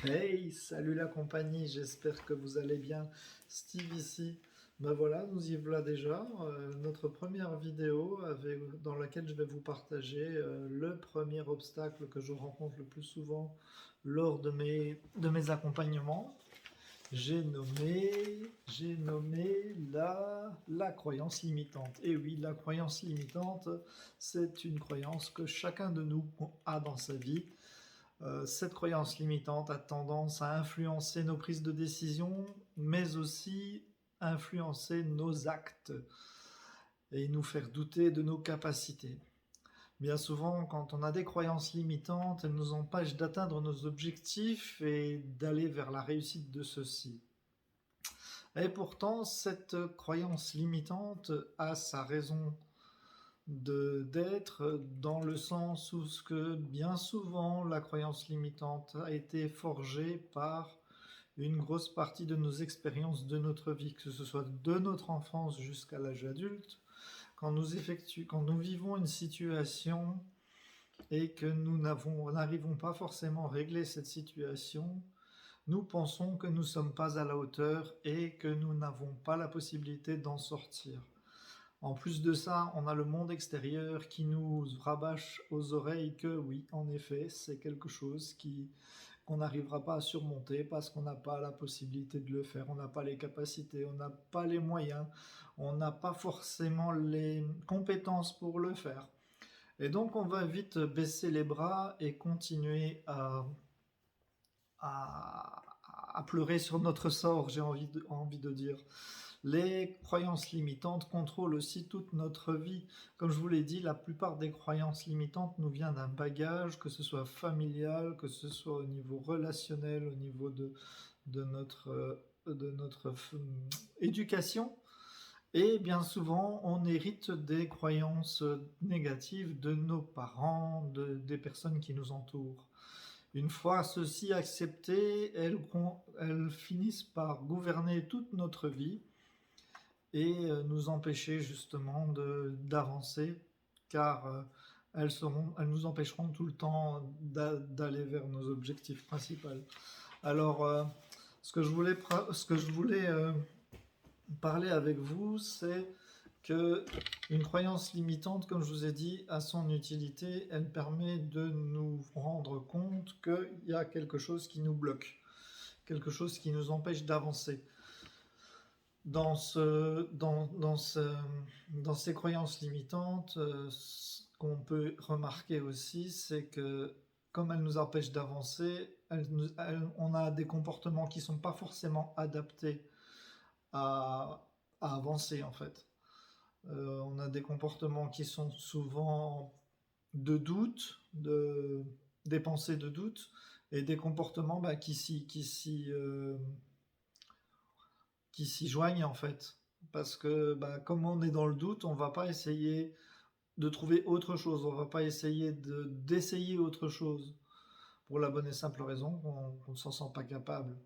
Hey, salut la compagnie, j'espère que vous allez bien. Steve ici. Ben voilà, nous y voilà déjà. Notre première vidéo dans laquelle je vais vous partager le premier obstacle que je rencontre le plus souvent lors de mes accompagnements. J'ai nommé la croyance limitante. Et oui, la croyance limitante, c'est une croyance que chacun de nous a dans sa vie. Cette croyance limitante a tendance à influencer nos prises de décision, mais aussi influencer nos actes et nous faire douter de nos capacités. Bien souvent, quand on a des croyances limitantes, elles nous empêchent d'atteindre nos objectifs et d'aller vers la réussite de ceux-ci. Et pourtant, cette croyance limitante a sa raison d'être dans le sens où ce que bien souvent la croyance limitante a été forgée par une grosse partie de nos expériences de notre vie, que ce soit de notre enfance jusqu'à l'âge adulte, quand nous vivons une situation et que nous n'arrivons pas forcément à régler cette situation, nous pensons que nous ne sommes pas à la hauteur et que nous n'avons pas la possibilité d'en sortir. En plus de ça, on a le monde extérieur qui nous rabâche aux oreilles que oui, en effet, c'est quelque chose qu'on n'arrivera pas à surmonter parce qu'on n'a pas la possibilité de le faire, on n'a pas les capacités, on n'a pas les moyens, on n'a pas forcément les compétences pour le faire. Et donc on va vite baisser les bras et continuer à, à pleurer sur notre sort, j'ai envie de dire. Les croyances limitantes contrôlent aussi toute notre vie. Comme je vous l'ai dit, la plupart des croyances limitantes nous viennent d'un bagage, que ce soit familial, que ce soit au niveau relationnel, au niveau de notre éducation. Et bien souvent, on hérite des croyances négatives de nos parents, des personnes qui nous entourent. Une fois ceci accepté, elles finissent par gouverner toute notre vie et nous empêcher justement d'avancer, car elles nous empêcheront tout le temps d'aller vers nos objectifs principaux. Alors, ce que je voulais parler avec vous, c'est que une croyance limitante, comme je vous ai dit, a son utilité. Elle permet de nous rendre compte qu'il y a quelque chose qui nous bloque, quelque chose qui nous empêche d'avancer. Dans ces croyances limitantes, ce qu'on peut remarquer aussi, c'est que comme elles nous empêchent d'avancer, on a des comportements qui ne sont pas forcément adaptés à, à avancer en fait. On a des comportements qui sont souvent de doute, des pensées de doute, et des comportements qui s'y joignent en fait. Parce que comme on est dans le doute, on va pas essayer de trouver autre chose, on va pas essayer d'essayer autre chose, pour la bonne et simple raison qu'on ne s'en sent pas capable.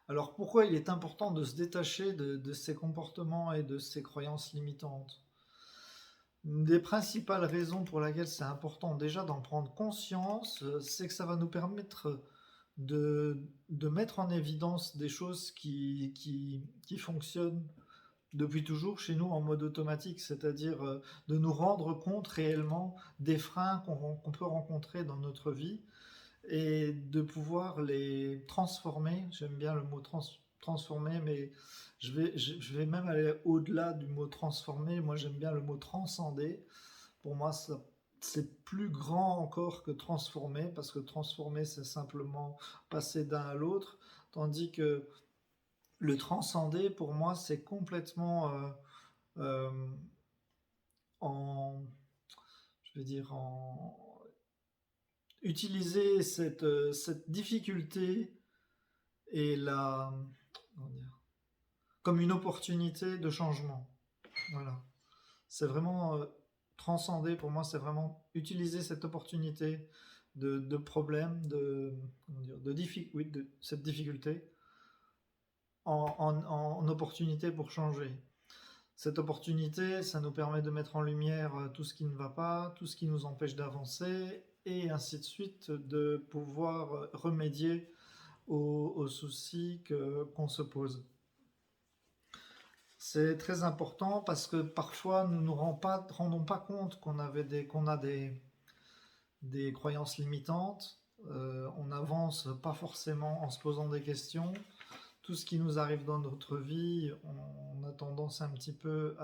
Alors pourquoi il est important de se détacher de ces comportements et de ces croyances limitantes? Une des principales raisons pour laquelle c'est important déjà d'en prendre conscience, c'est que ça va nous permettre de mettre en évidence des choses qui fonctionnent depuis toujours chez nous en mode automatique, c'est-à-dire de nous rendre compte réellement des freins qu'on peut rencontrer dans notre vie et de pouvoir les transformer. J'aime bien le mot transformer, mais je vais même aller au-delà du mot transformer. Moi, j'aime bien le mot transcender. Pour moi, c'est plus grand encore que transformer, parce que transformer, c'est simplement passer d'un à l'autre, tandis que le transcender, pour moi, c'est complètement euh, en, je vais dire, utiliser cette difficulté et comment dire, comme une opportunité de changement. Voilà. C'est vraiment transcender, pour moi, c'est vraiment utiliser cette opportunité de problème, oui, de cette difficulté en opportunité pour changer. Cette opportunité, ça nous permet de mettre en lumière tout ce qui ne va pas, tout ce qui nous empêche d'avancer, et ainsi de suite, de pouvoir remédier aux soucis qu'on se pose. C'est très important parce que parfois nous ne nous rendons pas compte qu'on a des croyances limitantes. On n'avance pas forcément en se posant des questions. Tout ce qui nous arrive dans notre vie, on a tendance un petit peu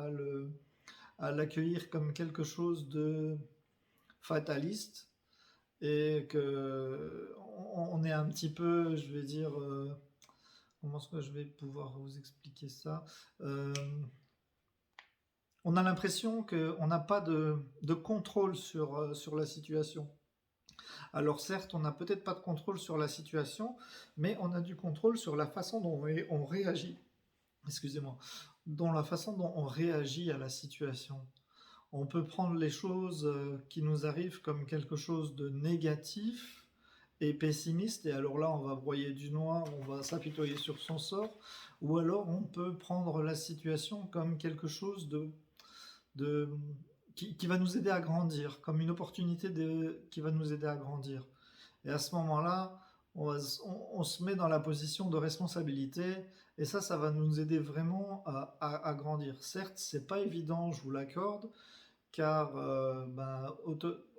à l'accueillir comme quelque chose de fataliste et que on est un petit peu, je vais dire, comment est-ce que je vais pouvoir vous expliquer ça? Euh, on a l'impression qu'on n'a pas de contrôle sur la situation. Alors certes, on n'a peut-être pas de contrôle sur la situation, mais on a du contrôle sur la façon dont on réagit. Excusez-moi. Dans la façon dont on réagit à la situation. On peut prendre les choses qui nous arrivent comme quelque chose de négatif et pessimiste, et alors là, on va broyer du noir, on va s'apitoyer sur son sort, ou alors on peut prendre la situation comme quelque chose de qui va nous aider à grandir, comme une opportunité qui va nous aider à grandir. Et à ce moment-là, on se met dans la position de responsabilité, et ça va nous aider vraiment à grandir. Certes, c'est pas évident, je vous l'accorde, car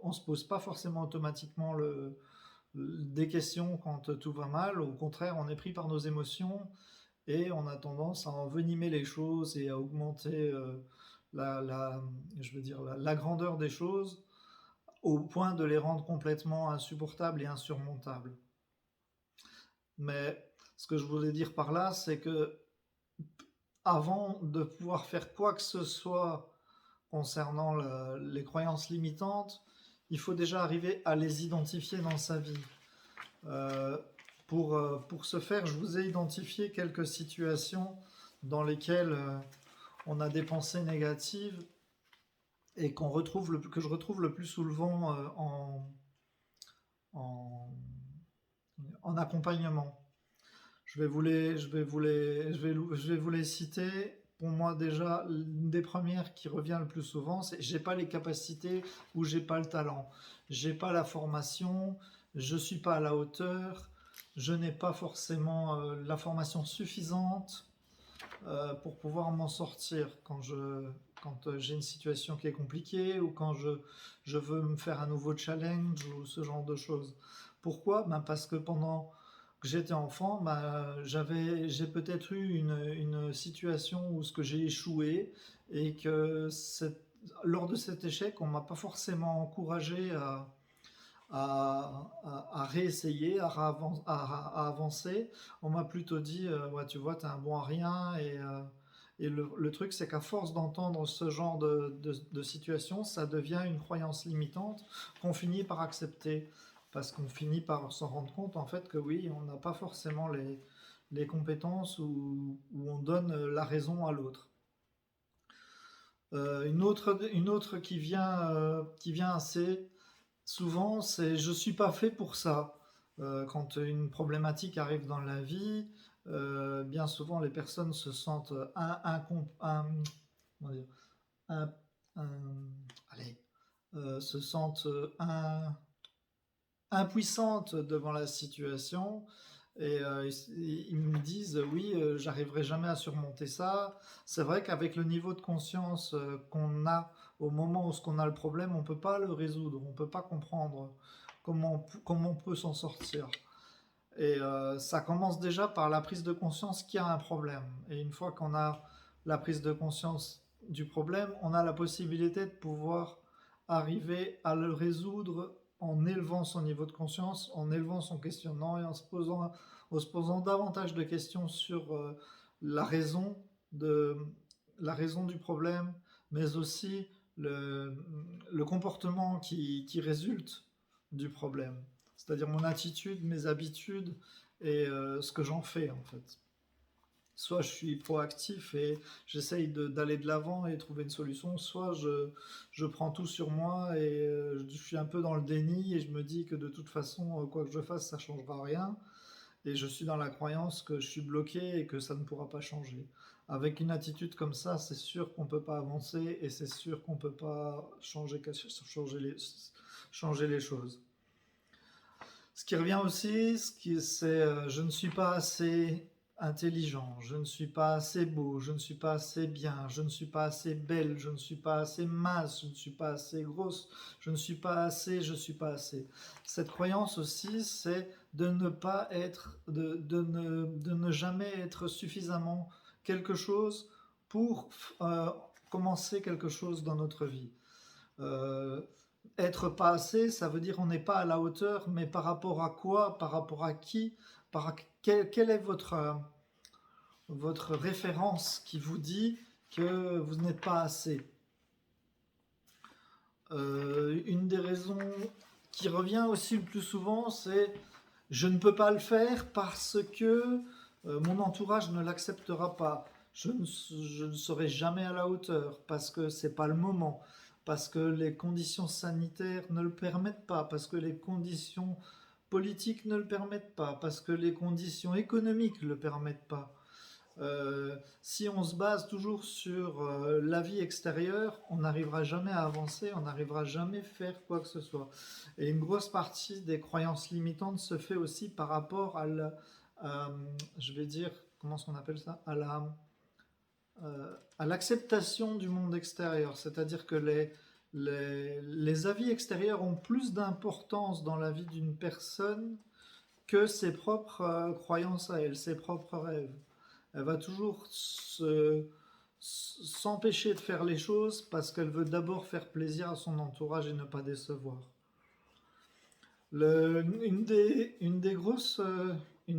on se pose pas forcément automatiquement des questions quand tout va mal. Au contraire, on est pris par nos émotions et on a tendance à envenimer les choses et à augmenter la, la, je veux dire, la grandeur des choses au point de les rendre complètement insupportables et insurmontables. Mais ce que je voulais dire par là, c'est que avant de pouvoir faire quoi que ce soit concernant les croyances limitantes, il faut déjà arriver à les identifier dans sa vie. Euh, pour ce faire, je vous ai identifié quelques situations dans lesquelles on a des pensées négatives et que je retrouve le plus souvent en, en accompagnement. Je vais vous les citer. Pour moi, déjà, une des premières qui revient le plus souvent, c'est j'ai pas les capacités ou j'ai pas le talent. J'ai pas la formation, je suis pas à la hauteur, je n'ai pas forcément la formation suffisante pour pouvoir m'en sortir quand j'ai une situation qui est compliquée ou quand je veux me faire un nouveau challenge ou ce genre de choses. Pourquoi? Ben parce que pendant que j'étais enfant, j'ai peut-être eu une situation où ce que j'ai échoué et que lors de cet échec, on m'a pas forcément encouragé à réessayer, à avancer. On m'a plutôt dit, ouais, tu vois, t'es un bon à rien. Et le truc, c'est qu'à force d'entendre ce genre de situation, ça devient une croyance limitante qu'on finit par accepter. Parce qu'on finit par s'en rendre compte, en fait, que oui, on n'a pas forcément les compétences où on donne la raison à l'autre. Une autre qui vient assez souvent, c'est je suis pas fait pour ça. Quand une problématique arrive dans la vie, bien souvent les personnes se sentent comment dire, un- un- allez, se sentent impuissantes devant la situation et ils me disent oui, j'arriverai jamais à surmonter ça. C'est vrai qu'avec le niveau de conscience qu'on a au moment où on a le problème, on peut pas le résoudre, on peut pas comprendre comment on peut s'en sortir. Et ça commence déjà par la prise de conscience qu'il y a un problème. Et une fois qu'on a la prise de conscience du problème, on a la possibilité de pouvoir arriver à le résoudre en élevant son niveau de conscience, en élevant son questionnement et en se posant davantage de questions sur la raison de la raison du problème, mais aussi le, le comportement qui résulte du problème. C'est-à-dire mon attitude, mes habitudes et ce que j'en fais en fait. Soit je suis proactif et j'essaye d'aller de l'avant et trouver une solution, soit je prends tout sur moi et je suis un peu dans le déni et je me dis que de toute façon, quoi que je fasse, ça ne changera rien. Et je suis dans la croyance que je suis bloqué et que ça ne pourra pas changer. Avec une attitude comme ça, c'est sûr qu'on ne peut pas avancer et c'est sûr qu'on ne peut pas changer les choses. Ce qui revient aussi, c'est je ne suis pas assez intelligent, je ne suis pas assez beau, je ne suis pas assez bien, je ne suis pas assez belle, je ne suis pas assez mince, je ne suis pas assez grosse, je ne suis pas assez, je ne suis pas assez. Cette croyance aussi, c'est de ne pas être, de ne jamais être suffisamment quelque chose pour commencer quelque chose dans notre vie. Euh, Être pas assez, ça veut dire on n'est pas à la hauteur, mais par rapport à quoi, par rapport à qui, quelle est votre référence qui vous dit que vous n'êtes pas assez. Une des raisons qui revient aussi le plus souvent, c'est je ne peux pas le faire parce que mon entourage ne l'acceptera pas. Je ne serai jamais à la hauteur parce que c'est pas le moment, parce que les conditions sanitaires ne le permettent pas, parce que les conditions politiques ne le permettent pas, parce que les conditions économiques ne le permettent pas. Si on se base toujours sur la vie extérieure, on n'arrivera jamais à avancer, on n'arrivera jamais à faire quoi que ce soit. Et une grosse partie des croyances limitantes se fait aussi par rapport je vais dire, comment est-ce qu'on appelle ça, à l'acceptation du monde extérieur. C'est-à-dire que les avis extérieurs ont plus d'importance dans la vie d'une personne que ses propres croyances à elle, ses propres rêves. Elle va toujours s'empêcher de faire les choses parce qu'elle veut d'abord faire plaisir à son entourage et ne pas décevoir. Une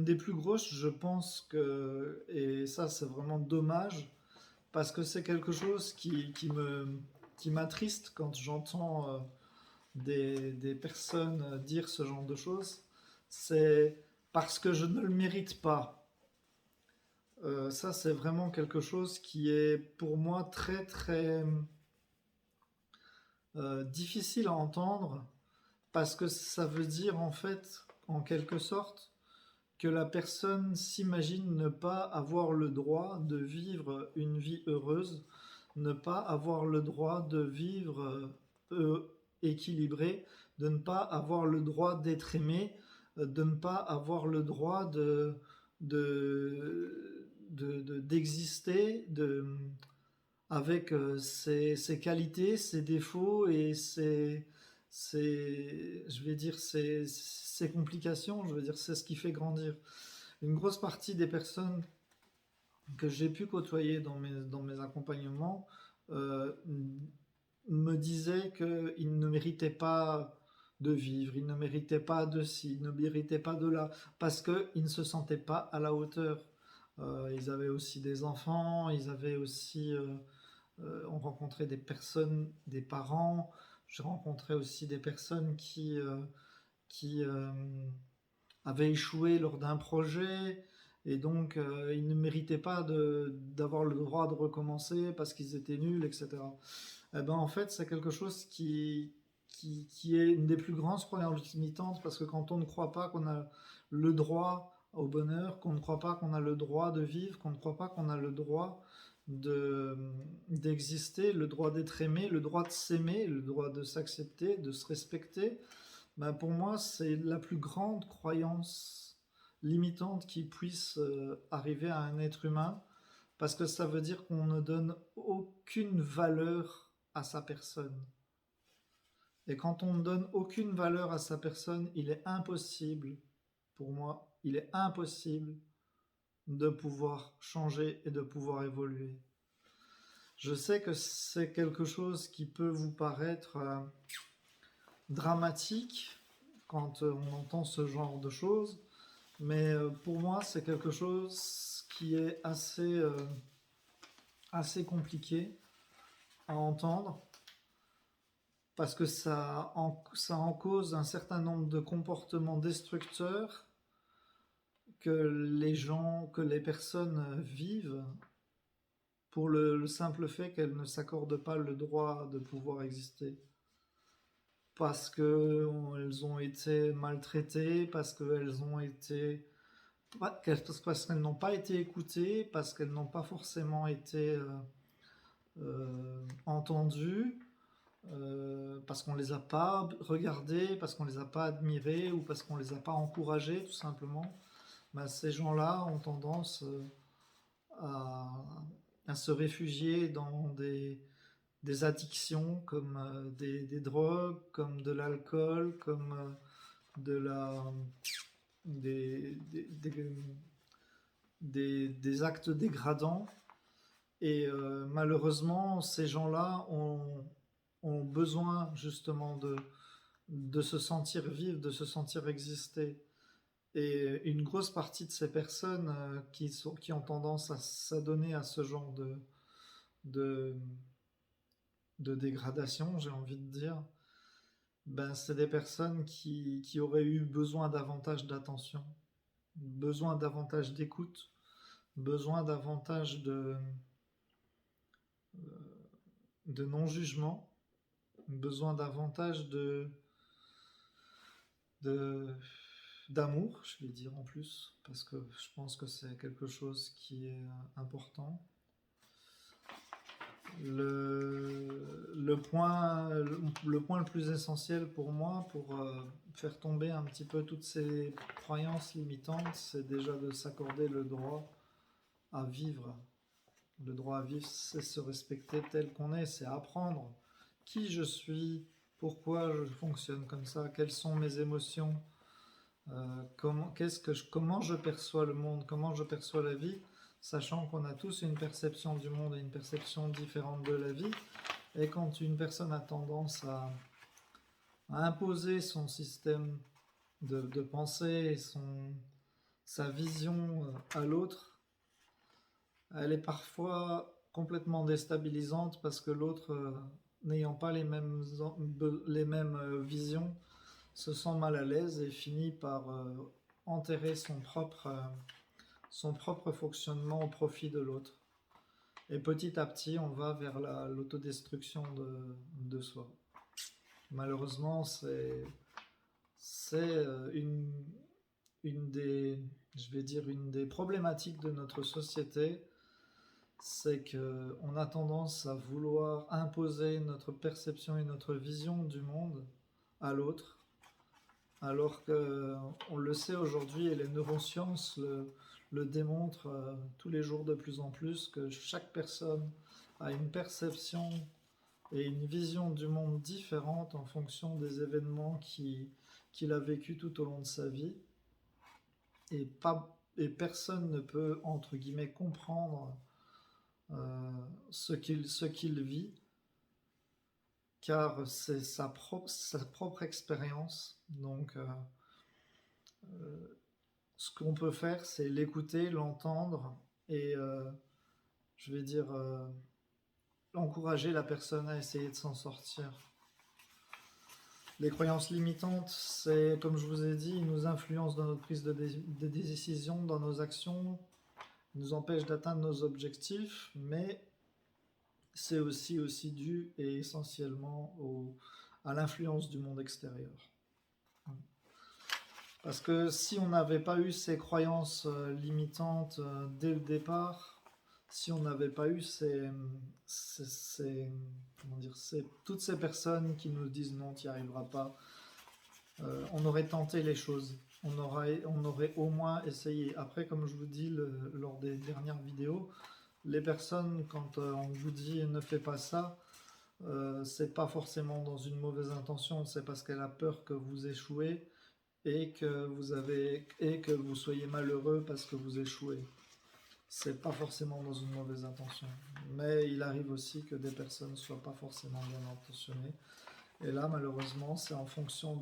des plus grosses, je pense que, et ça c'est vraiment dommage, parce que c'est quelque chose qui m'attriste quand j'entends des personnes dire ce genre de choses, c'est parce que je ne le mérite pas. Ça, c'est vraiment quelque chose qui est pour moi très très difficile à entendre parce que ça veut dire en fait, en quelque sorte, que la personne s'imagine ne pas avoir le droit de vivre une vie heureuse, ne pas avoir le droit de vivre équilibré, de ne pas avoir le droit d'être aimé, de ne pas avoir le droit d'exister avec ses qualités, ses défauts et je vais dire, ses complications. Je veux dire, c'est ce qui fait grandir. Une grosse partie des personnes que j'ai pu côtoyer dans mes accompagnements euh, me disaient qu'ils ne méritaient pas de vivre, ils ne méritaient pas de ci, ils ne méritaient pas de là, parce qu'ils ne se sentaient pas à la hauteur. Ils avaient aussi des enfants, ils avaient aussi... on rencontrait des personnes, des parents, j'ai rencontré aussi des personnes qui avaient échoué lors d'un projet et donc ils ne méritaient pas d'avoir le droit de recommencer parce qu'ils étaient nuls, etc. Eh ben, en fait, c'est quelque chose qui est une des plus grandes croyances limitantes parce que quand on ne croit pas qu'on a le droit au bonheur, qu'on ne croit pas qu'on a le droit de vivre, qu'on ne croit pas qu'on a le droit de d'exister, le droit d'être aimé, le droit de s'aimer, le droit de s'accepter, de se respecter, ben pour moi, c'est la plus grande croyance limitante qui puisse arriver à un être humain, parce que ça veut dire qu'on ne donne aucune valeur à sa personne. Et quand on ne donne aucune valeur à sa personne, il est impossible, pour moi, il est impossible de pouvoir changer et de pouvoir évoluer. Je sais que c'est quelque chose qui peut vous paraître dramatique quand on entend ce genre de choses, mais pour moi c'est quelque chose qui est assez compliqué à entendre parce que ça en cause un certain nombre de comportements destructeurs que que les personnes vivent pour le simple fait qu'elles ne s'accordent pas le droit de pouvoir exister. Parce qu'elles ont été maltraitées, parce qu'elles ont été... parce qu'elles n'ont pas été écoutées, parce qu'elles n'ont pas forcément été entendues, parce qu'on ne les a pas regardés, parce qu'on ne les a pas admirés ou parce qu'on ne les a pas encouragés, tout simplement, ben, ces gens-là ont tendance à, à se réfugier dans des addictions comme des drogues, comme de l'alcool, comme de la, des, des actes dégradants. Et malheureusement, ces gens-là ont besoin justement de se sentir vivre, de se sentir exister. Et une grosse partie de ces personnes qui ont tendance à s'adonner à ce genre de, de dégradation, j'ai envie de dire, ben, c'est des personnes qui auraient eu besoin davantage d'attention, besoin davantage d'écoute, besoin davantage de non-jugement, besoin davantage de, d'amour, je vais dire en plus, parce que je pense que c'est quelque chose qui est important. Le point le plus essentiel pour moi, pour faire tomber un petit peu toutes ces croyances limitantes, c'est déjà de s'accorder le droit à vivre. Le droit à vivre, c'est se respecter tel qu'on est, c'est apprendre qui je suis, pourquoi je fonctionne comme ça, quelles sont mes émotions, comment je perçois le monde, comment je perçois la vie, sachant qu'on a tous une perception du monde et une perception différente de la vie. Et quand une personne a tendance à imposer son système de pensée, sa vision à l'autre, elle est parfois complètement déstabilisante parce que l'autre, n'ayant pas les mêmes visions, se sent mal à l'aise et finit par enterrer son propre fonctionnement au profit de l'autre. Et petit à petit, on va vers l'autodestruction de soi. Malheureusement, c'est une des, je vais dire, une des problématiques de notre société, c'est qu'on a tendance à vouloir imposer notre perception et notre vision du monde à l'autre, alors qu'on le sait aujourd'hui et les neurosciences le démontrent tous les jours de plus en plus, que chaque personne a une perception et une vision du monde différente en fonction des événements qu'il a vécu tout au long de sa vie. Et personne ne peut, entre guillemets, comprendre ce qu'il vit, car c'est sa propre expérience. Donc, ce qu'on peut faire, c'est l'écouter, l'entendre et, je vais dire, encourager la personne à essayer de s'en sortir. Les croyances limitantes, c'est, comme je vous ai dit, ils nous influencent dans notre prise de décision, dans nos actions, ils nous empêchent d'atteindre nos objectifs, mais c'est aussi dû et essentiellement à l'influence du monde extérieur. Parce que si on n'avait pas eu ces croyances limitantes dès le départ, si on n'avait pas eu toutes ces personnes qui nous disent non, tu n'y arriveras pas, on aurait tenté les choses. On aurait au moins essayé. Après, comme je vous dis lors des dernières vidéos, les personnes, quand on vous dit ne fais pas ça, c'est pas forcément dans une mauvaise intention, c'est parce qu'elle a peur que vous échouez et que vous soyez malheureux parce que vous échouez. C'est pas forcément dans une mauvaise intention. Mais il arrive aussi que des personnes ne soient pas forcément bien intentionnées. Et là, malheureusement, c'est en fonction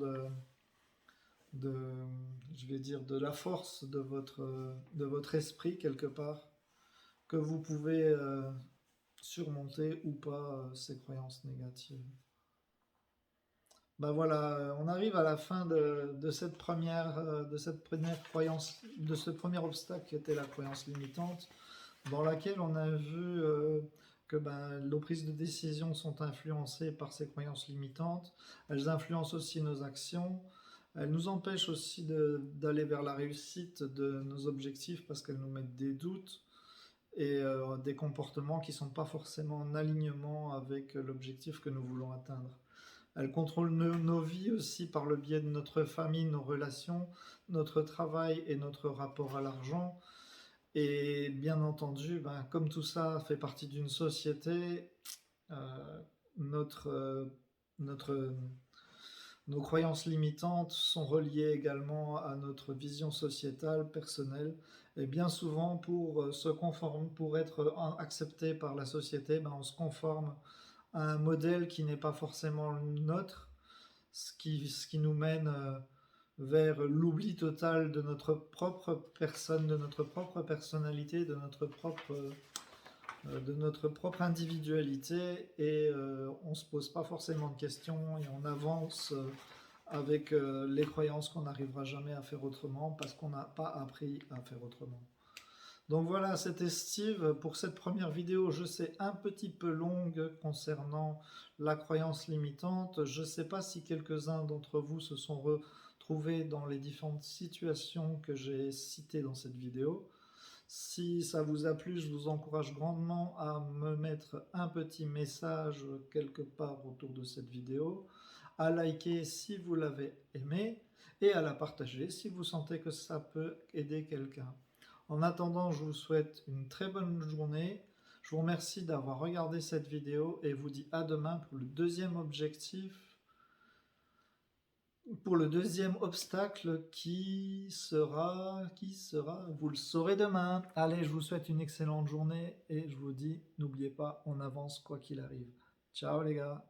je vais dire, de la force de votre esprit quelque part, que vous pouvez surmonter ou pas ces croyances négatives. Ben voilà, on arrive à la fin de cette première croyance, de ce premier obstacle qui était la croyance limitante, dans laquelle on a vu que nos prises de décision sont influencées par ces croyances limitantes. Elles influencent aussi nos actions. Elles nous empêchent aussi d'aller vers la réussite de nos objectifs parce qu'elles nous mettent des doutes. et des comportements qui ne sont pas forcément en alignement avec l'objectif que nous voulons atteindre. Elle contrôle nos vies aussi par le biais de notre famille, nos relations, notre travail et notre rapport à l'argent. Et bien entendu, ben, comme tout ça fait partie d'une société, euh, notre, notre, nos croyances limitantes sont reliées également à notre vision sociétale, personnelle. Et bien souvent, pour se conformer, pour être accepté par la société, ben, on se conforme à un modèle qui n'est pas forcément le nôtre, ce qui nous mène vers l'oubli total de notre propre personne, de notre propre personnalité, de notre propre individualité, et on ne se pose pas forcément de questions et on avance avec les croyances qu'on n'arrivera jamais à faire autrement parce qu'on n'a pas appris à faire autrement. Donc voilà, c'était Steve pour cette première vidéo. Je sais un petit peu longue concernant la croyance limitante. Je ne sais pas si quelques-uns d'entre vous se sont retrouvés dans les différentes situations que j'ai citées dans cette vidéo. Si ça vous a plu, je vous encourage grandement à me mettre un petit message quelque part autour de cette vidéo, à liker si vous l'avez aimé et à la partager si vous sentez que ça peut aider quelqu'un. En attendant, je vous souhaite une très bonne journée. Je vous remercie d'avoir regardé cette vidéo et vous dis à demain pour le deuxième objectif, pour le deuxième obstacle qui sera, vous le saurez demain. Allez, je vous souhaite une excellente journée et je vous dis, n'oubliez pas, on avance quoi qu'il arrive. Ciao les gars.